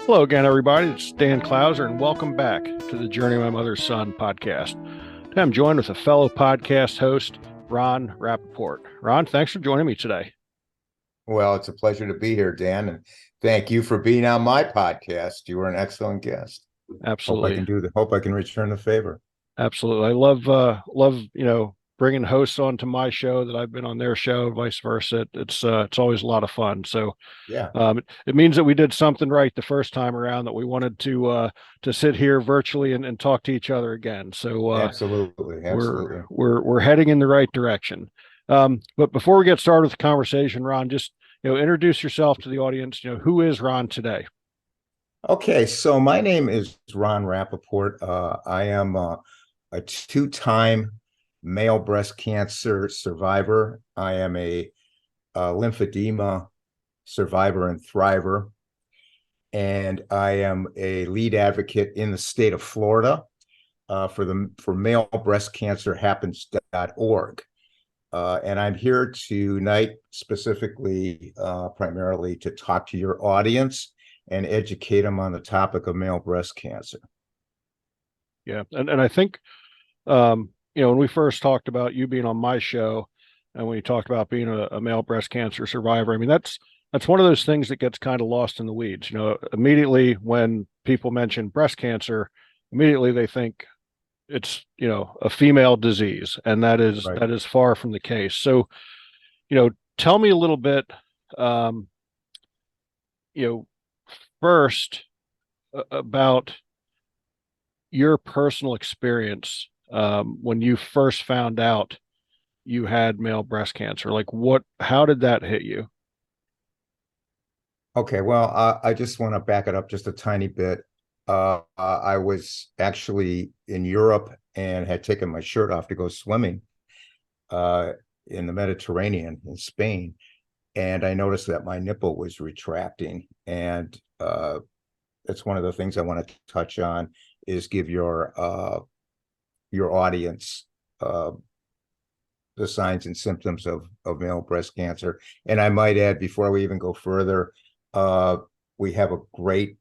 Hello again, everybody. It's Dan Clouser, and welcome back to the Journey of My Mother's Son podcast. Today I'm joined with a fellow podcast host, Ron Rapaport. Ron, thanks for joining me today. Well, it's a pleasure to be here, Dan, and thank you for being on my podcast. You were an excellent guest. Absolutely, Hope I can return the favor. absolutely. I love bringing hosts onto my show that I've been on their show, vice versa. It's always a lot of fun. So Yeah, it means that we did something right the first time around, that we wanted to sit here virtually and talk to each other again. So absolutely, absolutely. we're heading in the right direction. But before we get started with the conversation, Ron, just introduce yourself to the audience. Who is Ron today? Okay, so my name is Ron Rapaport. I am a two-time male breast cancer survivor. I am a lymphedema survivor and thriver, and I am a lead advocate in the state of Florida for male breast cancer happens.org. And I'm here tonight specifically, primarily to talk to your audience and educate them on the topic of male breast cancer. Yeah, and I think when we first talked about you being on my show, and when you talked about being a male breast cancer survivor, I mean that's one of those things that gets kind of lost in the weeds. Immediately when people mention breast cancer, immediately they think it's a female disease, and that is Right. that is far from the case. So tell me a little bit, um, you know, first about your personal experience when you first found out you had male breast cancer. Like, how did that hit you? Okay, well, I just want to back it up just a tiny bit. I was actually in Europe and had taken my shirt off to go swimming uh, in the Mediterranean in Spain. And I noticed that my nipple was retracting. And that's one of the things I want to touch on is give your audience uh, the signs and symptoms of male breast cancer. And I might add, before we even go further, we have a great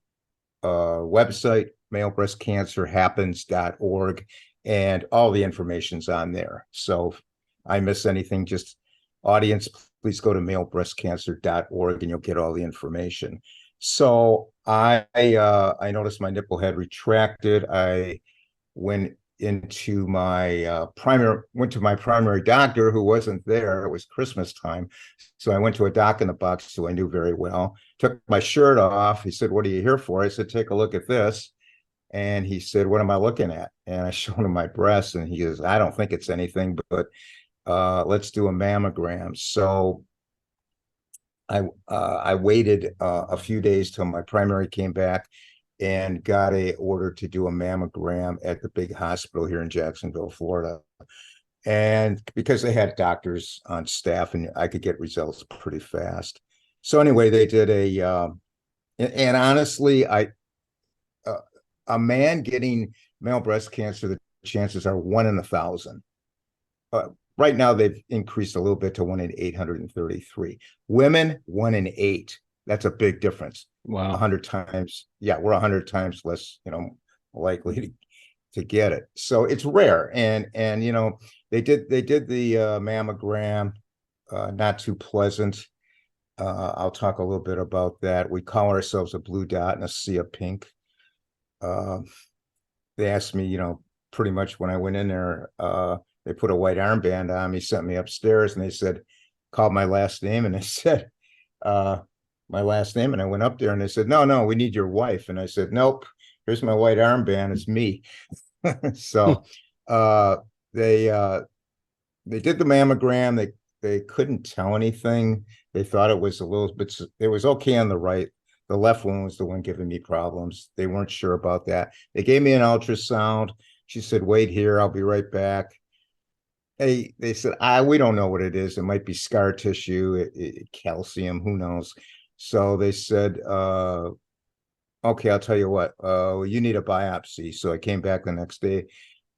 website, malebreastcancerhappens.org, and all the information's on there. So if I miss anything, just audience, please go to malebreastcancer.org and you'll get all the information. So I noticed my nipple had retracted. I went into my primary doctor, who wasn't there. It was Christmas time, so I went to a doc in the box who I knew very well. Took my shirt off. He said, "What are you here for?" I said, "Take a look at this." And he said, "What am I looking at?" And I showed him my breasts, and he goes, "I don't think it's anything, but let's do a mammogram." So I waited a few days till my primary came back and got a order to do a mammogram at the big hospital here in Jacksonville, Florida. And because they had doctors on staff and I could get results pretty fast. So anyway, they did and honestly, uh, a man getting male breast cancer, the chances are 1 in 1,000. Uh, right now, they've increased a little bit to 1 in 833. Women, 1 in 8. That's a big difference. Wow. 100 times, yeah, we're 100 times less, likely to get it. So it's rare, and they did the mammogram, not too pleasant. I'll talk a little bit about that. We call ourselves a blue dot and a sea of pink. Uh, they asked me, pretty much when I went in there, they put a white armband on me, sent me upstairs, and they said, called my last name, and they said, my last name, and I went up there and they said, no, we need your wife. And I said, nope, here's my white armband, it's me. So uh, they they did the mammogram. They couldn't tell anything. They thought it was a little bit, it was okay on the right. The left one was the one giving me problems. They weren't sure about that. They gave me an ultrasound. She said, wait here, I'll be right back. They said, we don't know what it is. It might be scar tissue, calcium, who knows. So they said, okay, I'll tell you what, you need a biopsy. So I came back the next day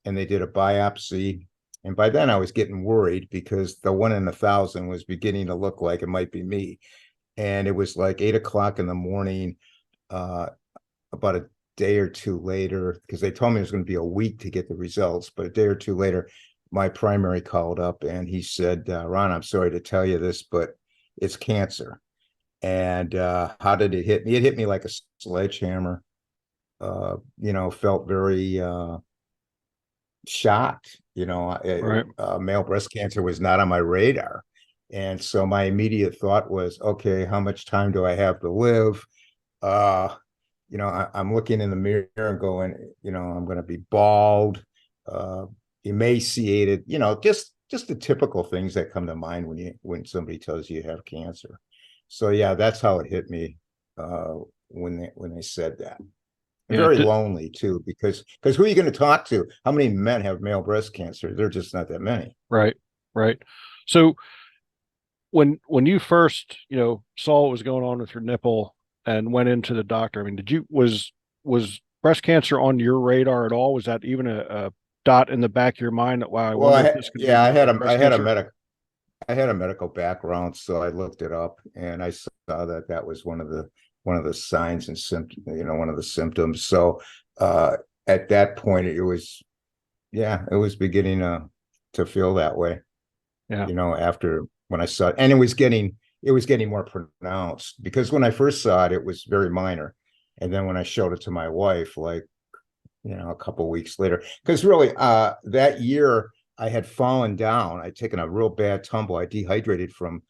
and they did a biopsy. And by then I was getting worried because the 1 in 1,000 was beginning to look like it might be me. And it was like 8 o'clock in the morning. about a day or two later, because they told me it was going to be a week to get the results, but a day or two later, my primary called up and he said, Ron, I'm sorry to tell you this, but it's cancer. And how did it hit me? It hit me like a sledgehammer. Felt very shocked. Right. Male breast cancer was not on my radar. And so my immediate thought was, okay, how much time do I have to live? Uh, I'm looking in the mirror and going, I'm going to be bald, uh, emaciated, just the typical things that come to mind when somebody tells you you have cancer. So yeah, that's how it hit me when they said that. Yeah. Very lonely too, because who are you going to talk to? How many men have male breast cancer? They're just not that many. Right. Right. So when you first, saw what was going on with your nipple and went into the doctor, I mean, was breast cancer on your radar at all? Was that even a dot in the back of your mind that, wow, I Well, wonder if this could be yeah, I had a breast cancer? I had a medical background, so I looked it up and I saw that was one of the signs and symptoms, one of the symptoms. So at that point, it was beginning to feel that way. Yeah. After when I saw it, and it was getting more pronounced because when I first saw it, it was very minor, and then when I showed it to my wife, like a couple of weeks later, because really that year I had fallen down. I'd taken a real bad tumble. I dehydrated from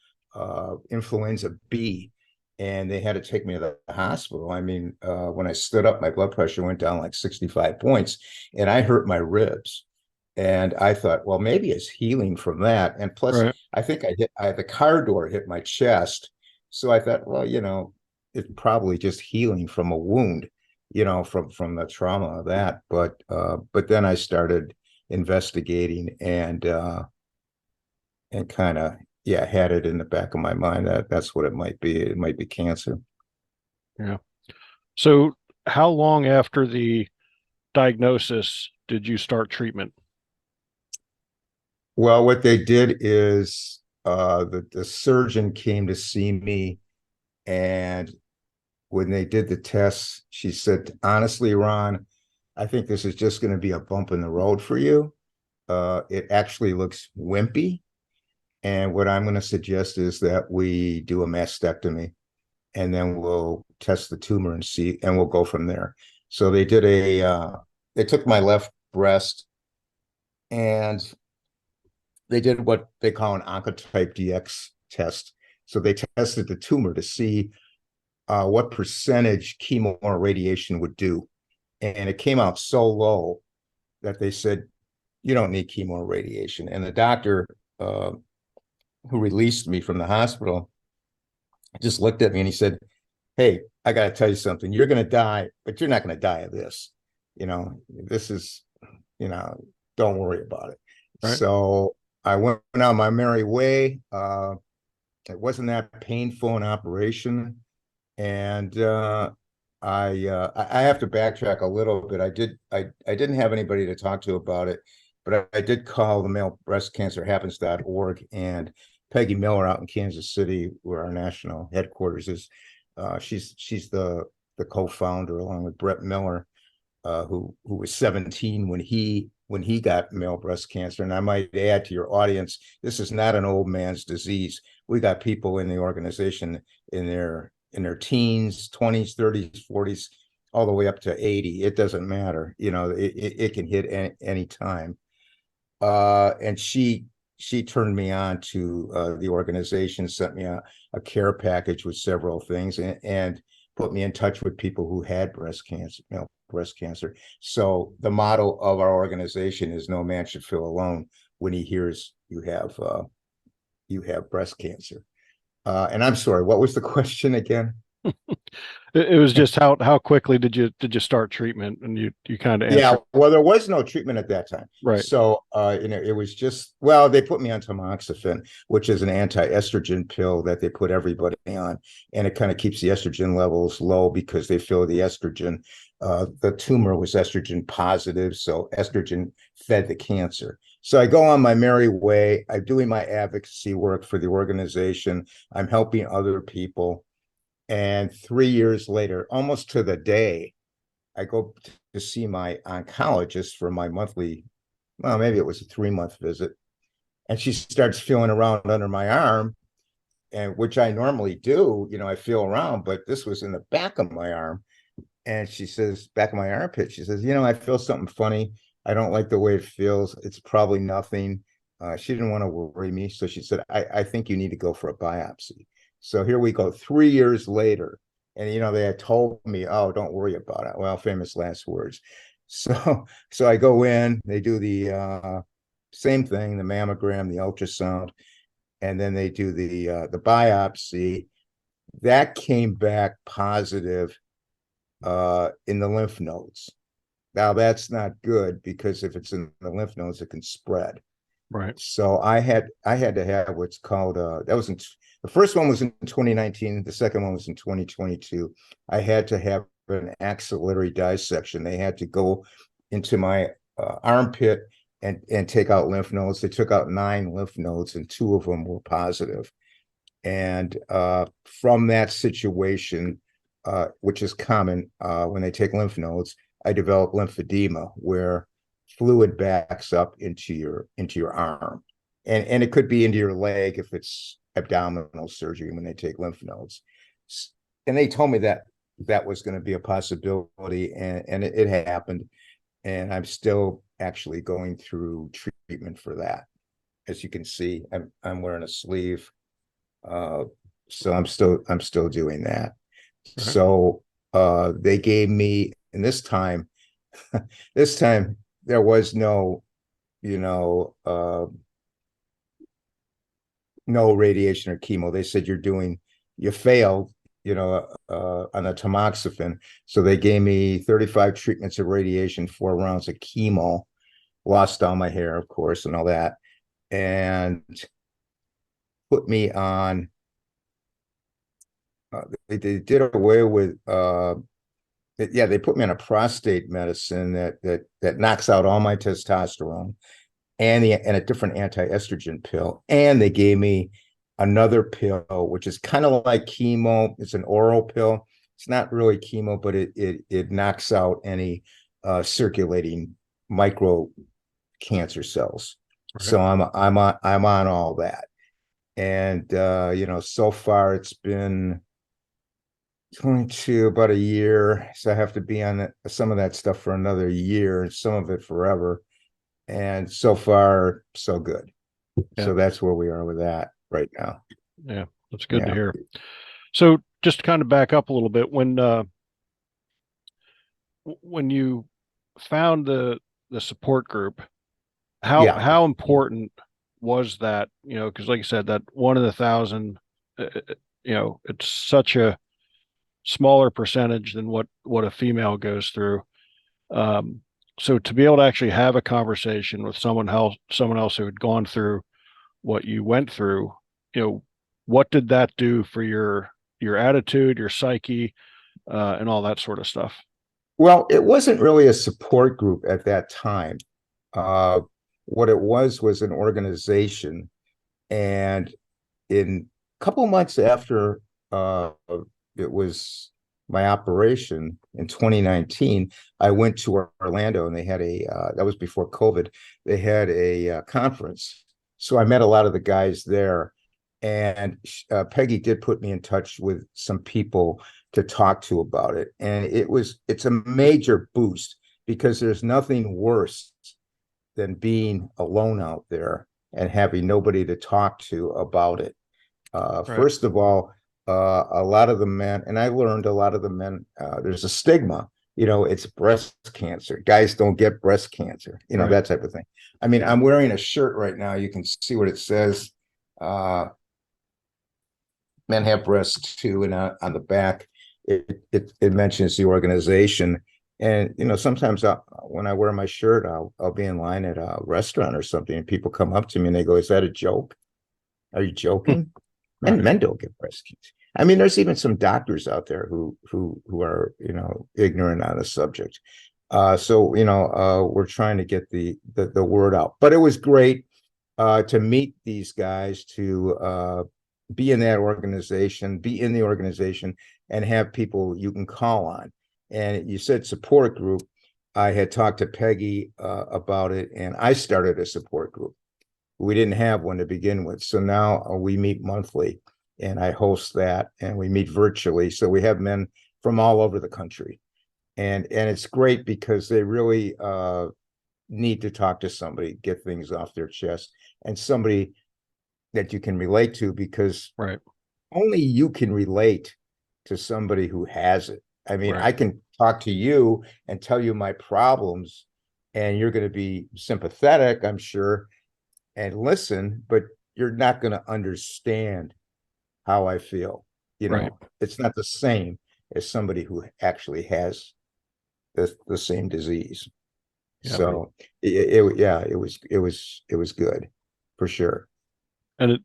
influenza B, and they had to take me to the hospital. I mean, when I stood up, my blood pressure went down like 65 points, and I hurt my ribs. And I thought, well, maybe it's healing from that. And plus, Right. I think the car door hit my chest. So I thought, well, it's probably just healing from a wound, from the trauma of that. But then I started investigating and kind of, yeah, had it in the back of my mind that that's what it might be. It might be cancer. Yeah. So how long after the diagnosis did you start treatment? Well, what they did is the surgeon came to see me, and when they did the tests, she said, honestly, Ron, I think this is just going to be a bump in the road for you. It actually looks wimpy. And what I'm going to suggest is that we do a mastectomy and then we'll test the tumor and see, and we'll go from there. So they took my left breast and they did what they call an Oncotype DX test. So they tested the tumor to see what percentage chemo or radiation would do. And it came out so low that they said, you don't need chemo or radiation. And the doctor who released me from the hospital just looked at me and he said, hey, I got to tell you something. You're going to die, but you're not going to die of this. This is, don't worry about it. Right. So I went on my merry way. It wasn't that painful an operation. And I have to backtrack a little bit. I didn't have anybody to talk to about it, but I did call the male breast cancer happens.org, and Peggy Miller out in Kansas City, where our national headquarters is. She's the co-founder along with Brett Miller, who was 17 when he got male breast cancer. And I might add to your audience, this is not an old man's disease. We got people in the organization in their teens, 20s, 30s, 40s, all the way up to 80. It doesn't matter. It can hit any time. And she turned me on to the organization, sent me a care package with several things, and put me in touch with people who had breast cancer, breast cancer. So the motto of our organization is no man should feel alone when he hears you have breast cancer. And I'm sorry, what was the question again? It was just how quickly did you start treatment? And you kind of Yeah, answered. well, there was no treatment at that time. Right. So, it was just, well, they put me on tamoxifen, which is an anti-estrogen pill that they put everybody on. And it kind of keeps the estrogen levels low because they feel the estrogen, the tumor was estrogen positive. So estrogen fed the cancer. So I go on my merry way. I'm doing my advocacy work for the organization. I'm helping other people. And 3 years later, almost to the day, I go to see my oncologist for my monthly, well, maybe it was a 3-month visit. And she starts feeling around under my arm, and which I normally do, I feel around, but this was in the back of my arm. And she says, back of my armpit, she says, I feel something funny. I don't like the way it feels. It's probably nothing. She didn't want to worry me. So she said, I think you need to go for a biopsy. So here we go, 3 years later. And, they had told me, oh, don't worry about it. Well, famous last words. So I go in, they do the same thing, the mammogram, the ultrasound, and then they do the biopsy. That came back positive in the lymph nodes. Now that's not good, because if it's in the lymph nodes, it can spread. Right. So I had to have what's called that was the first one was in 2019, the second one was in 2022. I had to have an axillary dissection. They had to go into my armpit and take out lymph nodes. They took out 9 lymph nodes, and 2 of them were positive. And from that situation, which is common when they take lymph nodes, I developed lymphedema, where fluid backs up into your arm, and it could be into your leg if it's abdominal surgery when they take lymph nodes. And they told me that that was going to be a possibility, and it happened, and I'm still actually going through treatment for that. As you can see, I'm wearing a sleeve, so I'm still doing that. Right. So they gave me, and this time there was no, no radiation or chemo. They said you failed, on the tamoxifen. So they gave me 35 treatments of radiation, 4 rounds of chemo, lost all my hair, of course, and all that, and put me on. They did away with. They put me on a prostate medicine that knocks out all my testosterone, and a different anti-estrogen pill, and they gave me another pill which is kind of like chemo. It's an oral pill. It's not really chemo, but it knocks out any circulating micro cancer cells. Right. So I'm on all that, and so far it's been 22, about a year. So I have to be on some of that stuff for another year, and some of it forever. And so far, so good. Yeah. So that's where we are with that right now. Yeah. That's good to hear. So just to kind of back up a little bit, when you found the support group, how important was that? Because like I said, that 1 in 1,000, it's such a smaller percentage than what a female goes through. So to be able to actually have a conversation with someone else who had gone through what you went through, what did that do for your attitude, your psyche, and all that sort of stuff? Well, it wasn't really a support group at that time. Uh, what it was an organization, and in a couple of months after it was my operation in 2019, I went to Orlando, and they had that was before COVID. They had a conference, so I met a lot of the guys there, and Peggy did put me in touch with some people to talk to about it, and it's a major boost, because there's nothing worse than being alone out there and having nobody to talk to about it. Right. First of all, a lot of the men, and I learned a lot of the men, there's a stigma, it's breast cancer. Guys don't get breast cancer, Right. that type of thing. I mean, I'm wearing a shirt right now. You can see what it says. Men have breasts too, and on the back, it mentions the organization. And sometimes when I wear my shirt, I'll be in line at a restaurant or something, and people come up to me and they go, "Is that a joke? Are you joking?" Right. And men don't get breast cancer. I mean, there's even some doctors out there who are ignorant on the subject. So we're trying to get the word out. But it was great to meet these guys, to be in that organization, be in the organization, and have people you can call on. And you said support group. I had talked to Peggy about it, and I started a support group. We didn't have one to begin with, so now we meet monthly, and I host that, and we meet virtually. So we have men from all over the country, and it's great because they really need to talk to somebody, get things off their chest, and somebody that you can relate to, because Right. only you can relate to somebody who has it. I mean, Right. I can talk to you and tell you my problems, and you're going to be sympathetic, I'm sure, and listen, but you're not going to understand how I feel. You Right. know, it's not the same as somebody who actually has the same disease. Yeah. So yeah, it was good for sure. And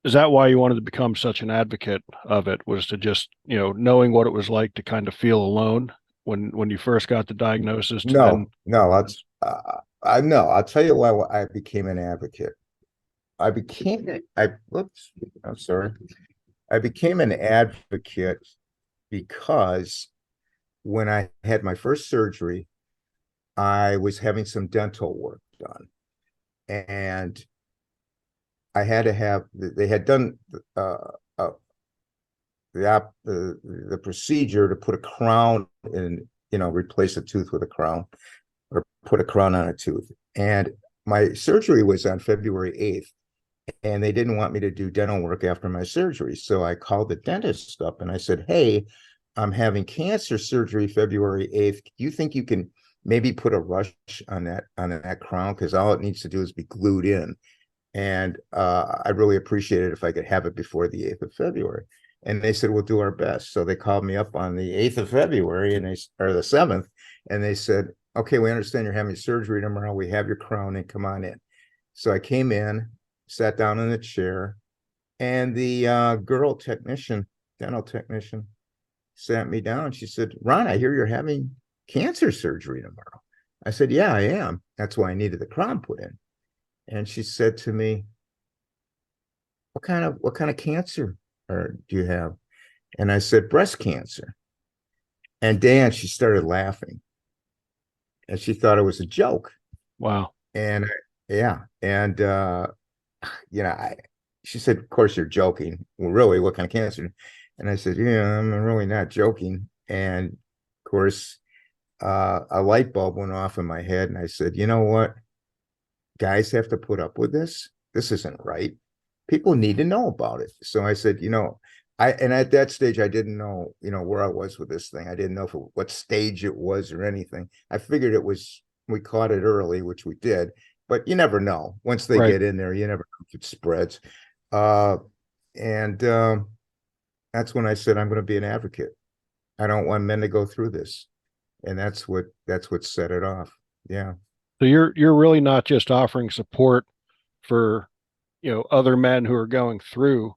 is that why you wanted to become such an advocate of it, was to just, knowing what it was like to kind of feel alone when you first got the diagnosis to then. No, that's I know. I'll tell you why I became an advocate. Whoops, I'm sorry. I became an advocate because when I had my first surgery, I was having some dental work done, and I had to have they had done uh the procedure to put a crown in, replace a tooth with a crown, or put a crown on a tooth. And my surgery was on February 8th, and they didn't want me to do dental work after my surgery. So I called the dentist up and I said, "Hey, I'm having cancer surgery February 8th. Do you think you can maybe put a rush on that crown? Because all it needs to do is be glued in. And I'd really appreciate it if I could have it before the 8th of February." And they said, "We'll do our best." So they called me up on the 8th of February, or the 7th, and they said, "Okay, we understand you're having surgery tomorrow. We have your crown, and come on in." So I came in, sat down in the chair, and the dental technician, sat me down. She said, "Ron, I hear you're having cancer surgery tomorrow." I said, "Yeah, I am. That's why I needed the crown put in." And she said to me, what kind of cancer do you have?" And I said, "Breast cancer." And Dan, she started laughing, and she thought it was a joke. Wow. And yeah, and you know, I she said, "Of course you're joking. Well, really, what kind of cancer?" And I said, "Yeah, I'm really not joking." And of course, a light bulb went off in my head, and I said, "You know what? Guys have to put up with this. This isn't right. People need to know about it." So I said, and at that stage, I didn't know, where I was with this thing. I didn't know what stage it was or anything. I figured we caught it early, which we did, but you never know. Once they Right. get in there, you never know if it spreads. Uh, and that's when I said, I'm going to be an advocate. I don't want men to go through this. And that's what set it off. Yeah. So you're really not just offering support for, other men who are going through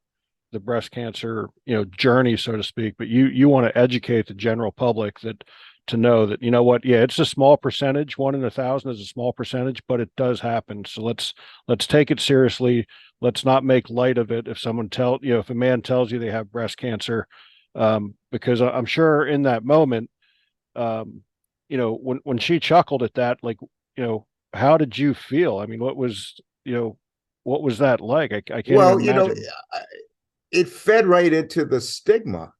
the breast cancer, journey, so to speak, but you want to educate the general public that, to know that, what, yeah, it's a small percentage. 1 in 1,000 is a small percentage, but it does happen. So let's take it seriously. Let's not make light of it. If a man tells you they have breast cancer, because I'm sure in that moment, um, when she chuckled at that, like, how did you feel? I mean, what was that like? I can't even Well, imagine. it fed right into the stigma,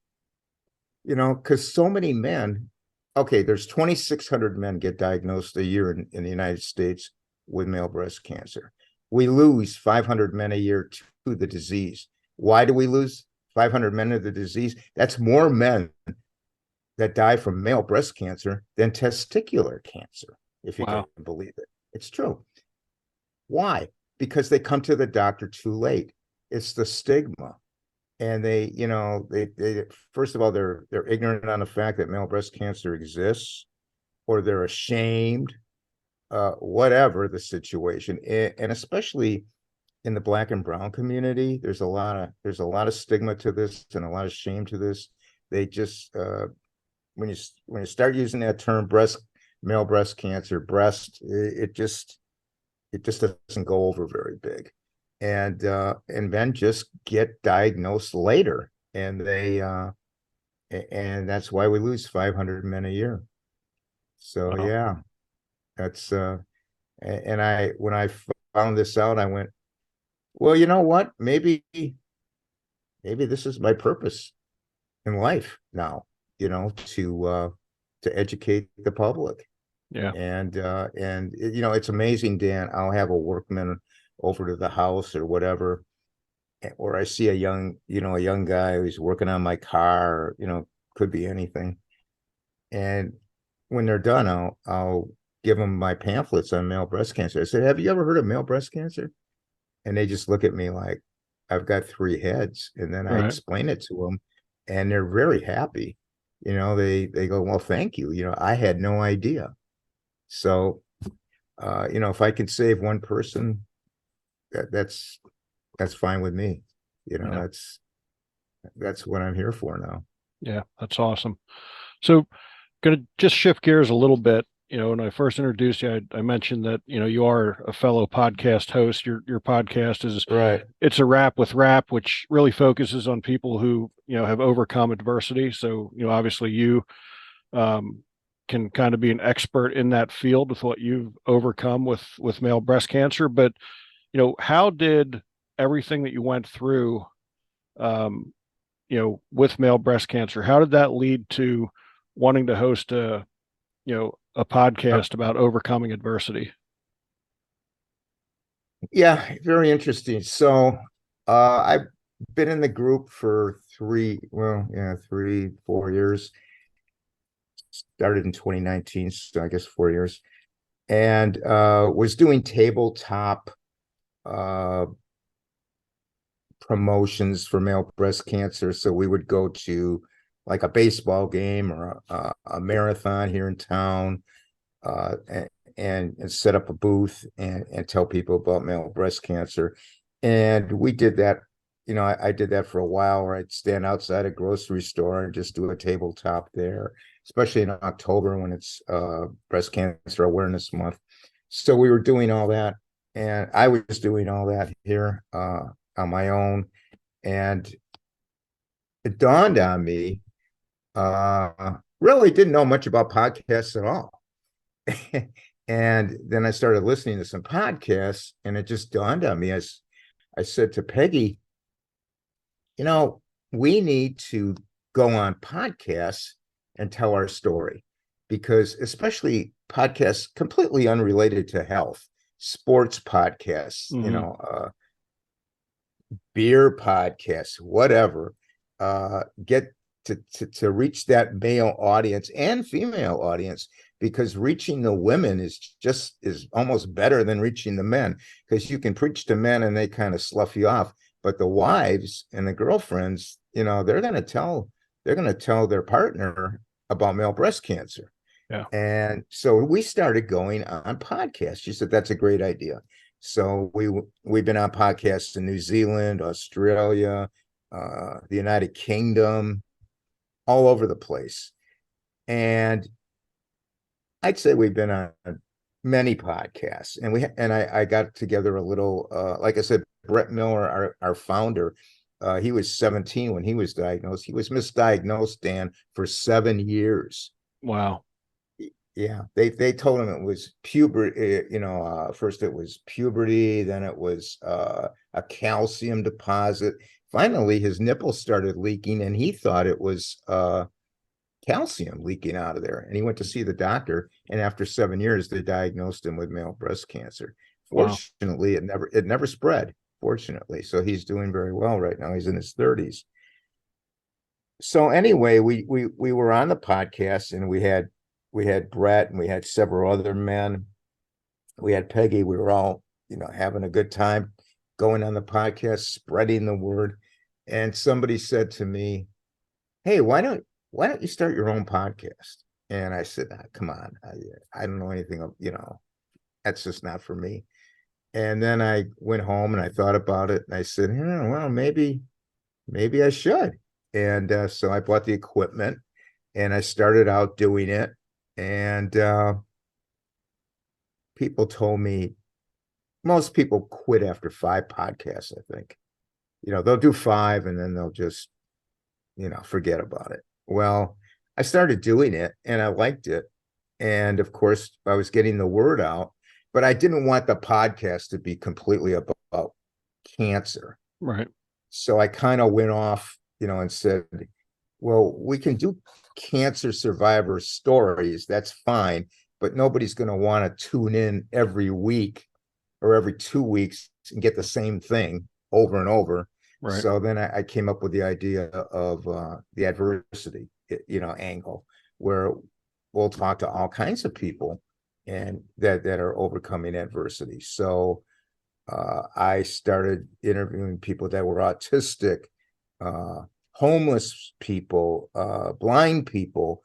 because so many men, okay, there's 2,600 men get diagnosed a year in the United States with male breast cancer. We lose 500 men a year to the disease. Why do we lose 500 men to the disease? That's more men that die from male breast cancer than testicular cancer, if you can Wow. believe it. It's true. Why? Because they come to the doctor too late. It's the stigma. And they first of all, they're ignorant on the fact that male breast cancer exists, or they're ashamed, whatever the situation. And especially in the Black and brown community, there's a lot of stigma to this, and a lot of shame to this. They just when you start using that term, male breast cancer, it just doesn't go over very big. And men just get diagnosed later, and And that's why we lose 500 men a year. So Wow. yeah, that's and I when I found this out, I went, well, you know what? Maybe this is my purpose in life now, to educate the public. Yeah. And it's amazing, Dan. I'll have a workman over to the house or whatever, or I see a young guy who's working on my car, or, could be anything. And when they're done, I'll give them my pamphlets on male breast cancer. I said, "Have you ever heard of male breast cancer?" And they just look at me like I've got three heads. And then I Right. explain it to them, and they're very happy. They go, "Well, thank you. I had no idea." So, if I can save one person, that's fine with me. You know, Yeah. that's that's what I'm here for now. Yeah. That's awesome. So, going to just shift gears a little bit. When I first introduced you, I mentioned that you are a fellow podcast host. Your podcast is Right. it's a rap with rap, which really focuses on people who have overcome adversity. So obviously you um, can kind of be an expert in that field with what you've overcome with male breast cancer. But how did everything that you went through, um, with male breast cancer, how did that lead to wanting to host a Uh, podcast about overcoming adversity? yeah, very interesting. So, I've been in the group for 4 years. Started in 2019, so I guess 4 years, and was doing tabletop uh, promotions for male breast cancer. So we would go to like a baseball game or a marathon here in town, and set up a booth and tell people about male breast cancer. And we did that. I did that for a while, where I'd stand outside a grocery store and just do a tabletop there, especially in October when it's Breast Cancer Awareness Month. So we were doing all that, and I was doing all that here on my own. And it dawned on me, really didn't know much about podcasts at all. And then I started listening to some podcasts, and it just dawned on me, as I said to Peggy, you know, we need to go on podcasts and tell our story, because especially podcasts completely unrelated to health, sports podcasts, Hmm. beer podcasts, whatever, get to reach that male audience and female audience, because reaching the women is almost better than reaching the men, because you can preach to men and they kind of slough you off, but the wives and the girlfriends, they're going to tell their partner about male breast cancer. Yeah. And so we started going on podcasts. She said, "That's a great idea." So we've been on podcasts in New Zealand, Australia, the United Kingdom, all over the place. And I'd say we've been on many podcasts. And I got together a little, like I said, Brett Miller, our founder, he was 17 when he was diagnosed. He was misdiagnosed, Dan, for 7 years. Wow. Yeah, they told him it was puberty. First it was puberty, then it was a calcium deposit. Finally, his nipples started leaking, and he thought it was calcium leaking out of there. And he went to see the doctor, and after 7 years, they diagnosed him with male breast cancer. Wow. Fortunately, it never spread. Fortunately, so he's doing very well right now. He's in his 30s. So anyway, we were on the podcast, and we had Brett, and we had several other men. We had Peggy. We were all, having a good time going on the podcast, spreading the word. And somebody said to me, "Hey, why don't you start your own podcast?" And I said, "Come on, I don't know anything of, that's just not for me." And then I went home and I thought about it, and I said, well, maybe I should. And so I bought the equipment, and I started out doing it. And people told me most people quit after 5 podcasts, I think. They'll do five, and then they'll just, forget about it. Well, I started doing it and I liked it. And of course, I was getting the word out, but I didn't want the podcast to be completely about cancer. Right. So I kind of went off, and said, well, we can do cancer survivor stories. That's fine, but nobody's going to want to tune in every week or every 2 weeks and get the same thing over and over. Right. So then I came up with the idea of the adversity, angle, where we'll talk to all kinds of people and that are overcoming adversity. So I started interviewing people that were autistic, uh, homeless people, blind people,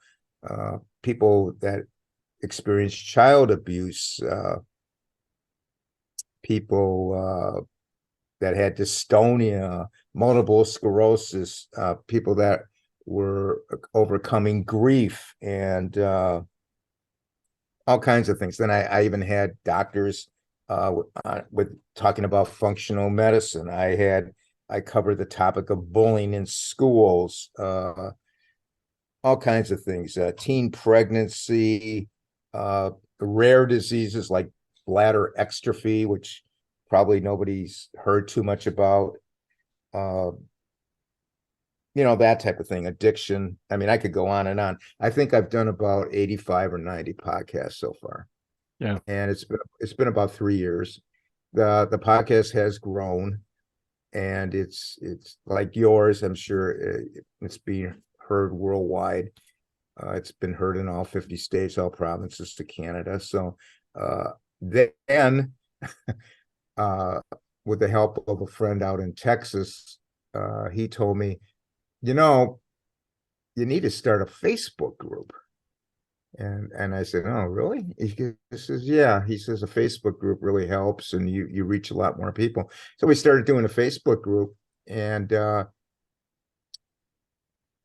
people that experienced child abuse, people that had dystonia, multiple sclerosis, people that were overcoming grief, and all kinds of things. Then I even had doctors with talking about functional medicine. I covered the topic of bullying in schools, all kinds of things, teen pregnancy, rare diseases like bladder extrophy, which probably nobody's heard too much about. Uh, that type of thing, addiction. I mean, I could go on and on. I think I've done about 85 or 90 podcasts so far. Yeah. And it's been about 3 years. The podcast has grown, and it's like yours. I'm sure it's being heard worldwide. It's been heard in all 50 states, all provinces to Canada. So then, uh, with the help of a friend out in Texas, he told me, you know, you need to start a Facebook group. And I said, oh, really? He says, yeah. He says a Facebook group really helps, and you reach a lot more people. So we started doing a Facebook group, and I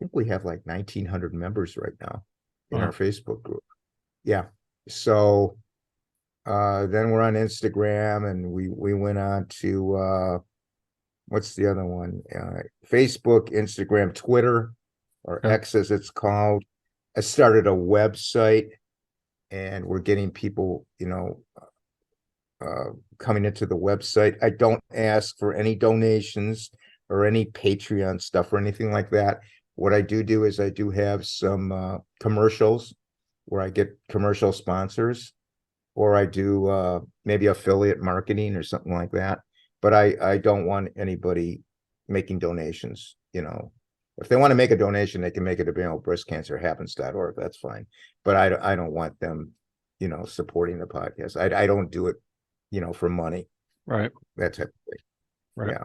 think we have like 1,900 members right now in our Wow. Facebook group. Yeah. So then we're on Instagram, and we went on to what's the other one? Facebook, Instagram, Twitter, or Yeah. X as it's called. I started a website, and we're getting people, coming into the website. I don't ask for any donations or any Patreon stuff or anything like that. What I do is I do have some commercials where I get commercial sponsors, or I do maybe affiliate marketing or something like that. But I don't want anybody making donations. If they want to make a donation, they can make it to breastcancerhappens.org. That's fine. But I don't want them, supporting the podcast. I don't do it, for money, Right. that type of thing. Right. Yeah.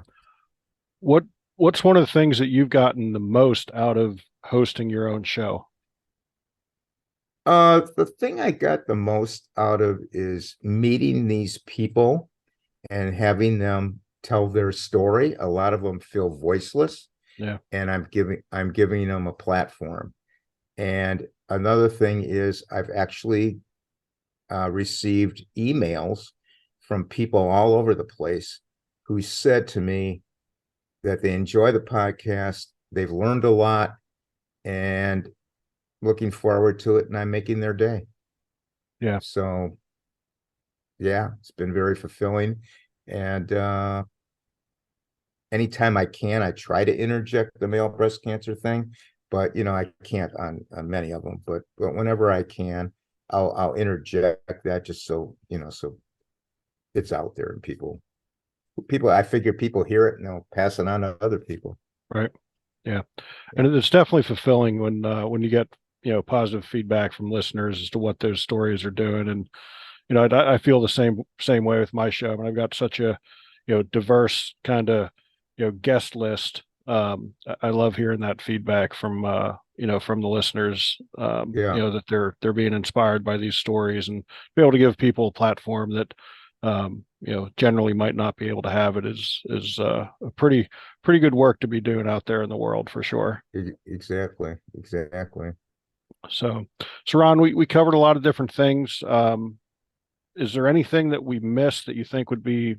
What what's one of the things that you've gotten the most out of hosting your own show? The thing I got the most out of is meeting these people and having them tell their story. A lot of them feel voiceless, Yeah. and I'm giving them a platform. And another thing is I've actually received emails from people all over the place who said to me that they enjoy the podcast, they've learned a lot, and looking forward to it, and I'm making their day. Yeah. So yeah, it's been very fulfilling. And anytime I can, I try to interject the male breast cancer thing, but I can't on many of them. But whenever I can, I'll interject that, just so it's out there, and people I figure people hear it and they'll pass it on to other people. Right. Yeah. Yeah. And it's definitely fulfilling when you get, positive feedback from listeners as to what those stories are doing. And, I feel the same way with my show. I mean, I've got such a, diverse kind of, guest list. I love hearing that feedback from from the listeners, Yeah. that they're being inspired by these stories and be able to give people a platform that generally might not be able to have it is a pretty good work to be doing out there in the world for sure. Exactly. So Ron, we covered a lot of different things. Is there anything that we missed that you think would be,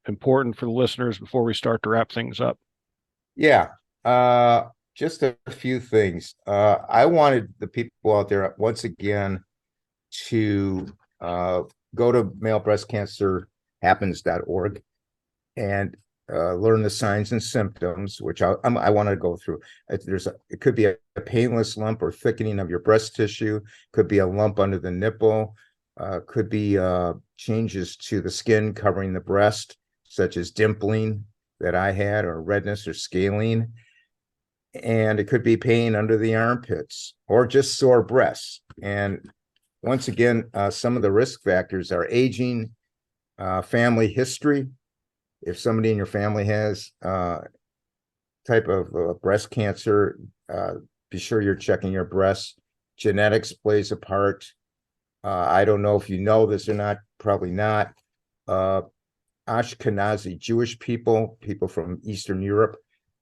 important for the listeners before we start to wrap things up? Yeah. just a few things. I wanted the people out there once again to go to malebreastcancerhappens.org and learn the signs and symptoms, which I want to go through. It could be a painless lump or thickening of your breast tissue, could be a lump under the nipple, could be changes to the skin covering the breast, such as dimpling that I had, or redness or scaling. And it could be pain under the armpits or just sore breasts. And once again, some of the risk factors are aging, family history. If somebody in your family has type of breast cancer, be sure you're checking your breasts. Genetics plays a part. I don't know if you know this or not, probably not. Ashkenazi Jewish people from Eastern Europe,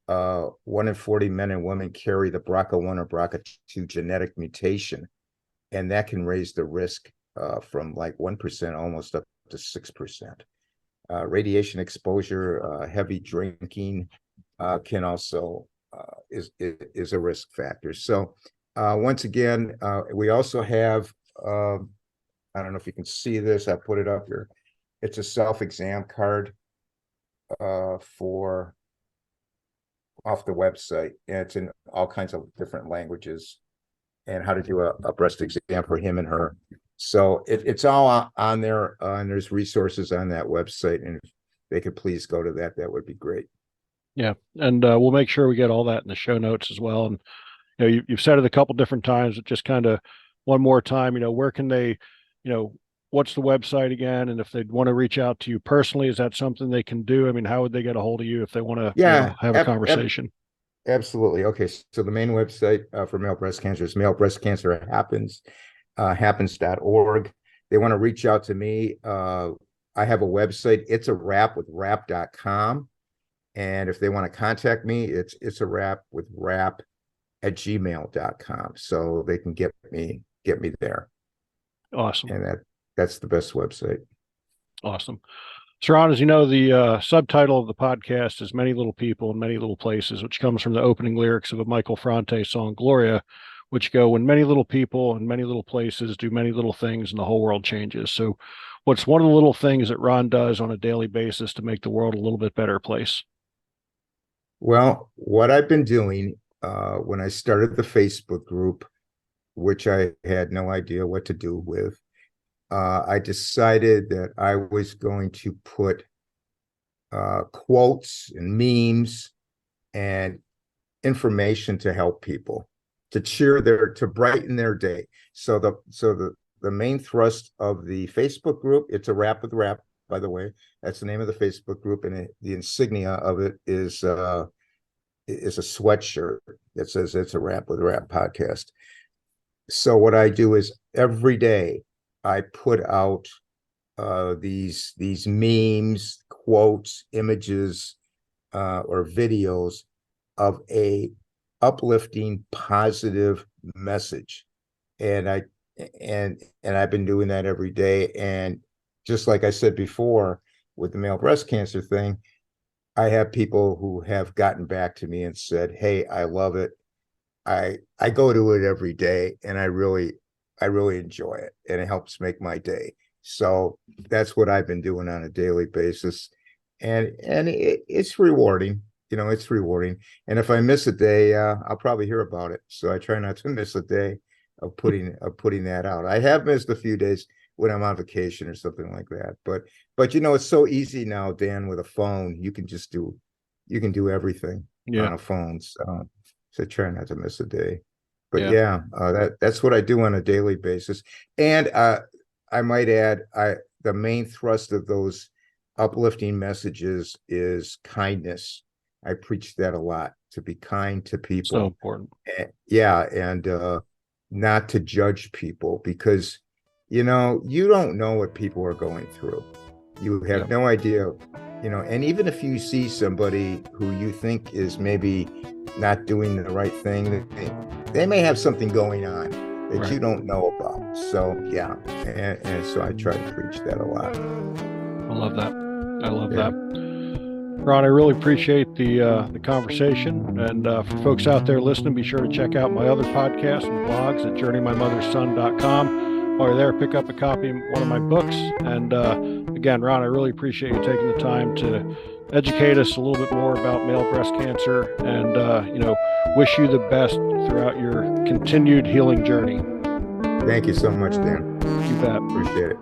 1 in 40 men and women carry the BRCA1 or BRCA2 genetic mutation, and that can raise the risk from like 1% almost up to 6%. Radiation exposure, heavy drinking can also is a risk factor. So once again, we also have, I don't know if you can see this, I put it up here. It's a self-exam card for off the website, and it's in all kinds of different languages, and how to do a breast exam for him and her. So it's all on there, and there's resources on that website, and if they could please go to that, that would be great. Yeah, and we'll make sure we get all that in the show notes as well. And you've said it a couple different times, but just kind of one more time, where can they, what's the website again? And if they'd want to reach out to you personally, is that something they can do? I mean, how would they get a hold of you if they want to, Yeah, have a conversation? Absolutely. Okay, so the main website for male breast cancer is happens.org. They want to reach out to me. I have a website. It's a wrap with rap.com. And if they want to contact me, it's a wrap with rap@gmail.com. So they can get me there. Awesome. And that's the best website. Awesome. So, Ron, as you know, the subtitle of the podcast is Many Little People in Many Little Places, which comes from the opening lyrics of a Michael Franti song, Gloria, which go, when many little people in many little places do many little things and the whole world changes. So what's one of the little things that Ron does on a daily basis to make the world a little bit better place? Well, what I've been doing when I started the Facebook group, which I had no idea what to do with, I decided that I was going to put quotes and memes and information to help people, to brighten their day. So the main thrust of the Facebook group, it's a wrap with rap, by the way. That's the name of the Facebook group, and the insignia of it is a sweatshirt that says it's a Wrap with Rap podcast. So what I do is every day I put out these memes, quotes, images, or videos of a uplifting, positive message, and I've been doing that every day. And just like I said before with the male breast cancer thing, I have people who have gotten back to me and said, "Hey, I love it. I go to it every day, and I really enjoy it, and it helps make my day." So that's what I've been doing on a daily basis, and it's rewarding. It's rewarding. And if I miss a day, I'll probably hear about it. So I try not to miss a day of putting that out. I have missed a few days when I'm on vacation or something like that. But it's so easy now, Dan, with a phone. You can do everything on a phone. So try not to miss a day. But that's what I do on a daily basis. And I might add, the main thrust of those uplifting messages is kindness. I preach that a lot, to be kind to people. So important. And not to judge people, because you don't know what people are going through. You have no idea, and even if you see somebody who you think is maybe not doing the right thing, they may have something going on that you don't know about. So and so I try to preach that a lot. I love that. I love that. Ron, I really appreciate the conversation. And for folks out there listening, be sure to check out my other podcasts and blogs at journeymymotherson.com. While you're there, pick up a copy of one of my books. And again, Ron, I really appreciate you taking the time to educate us a little bit more about male breast cancer, and wish you the best throughout your continued healing journey. Thank you so much, Dan. You bet. Appreciate it.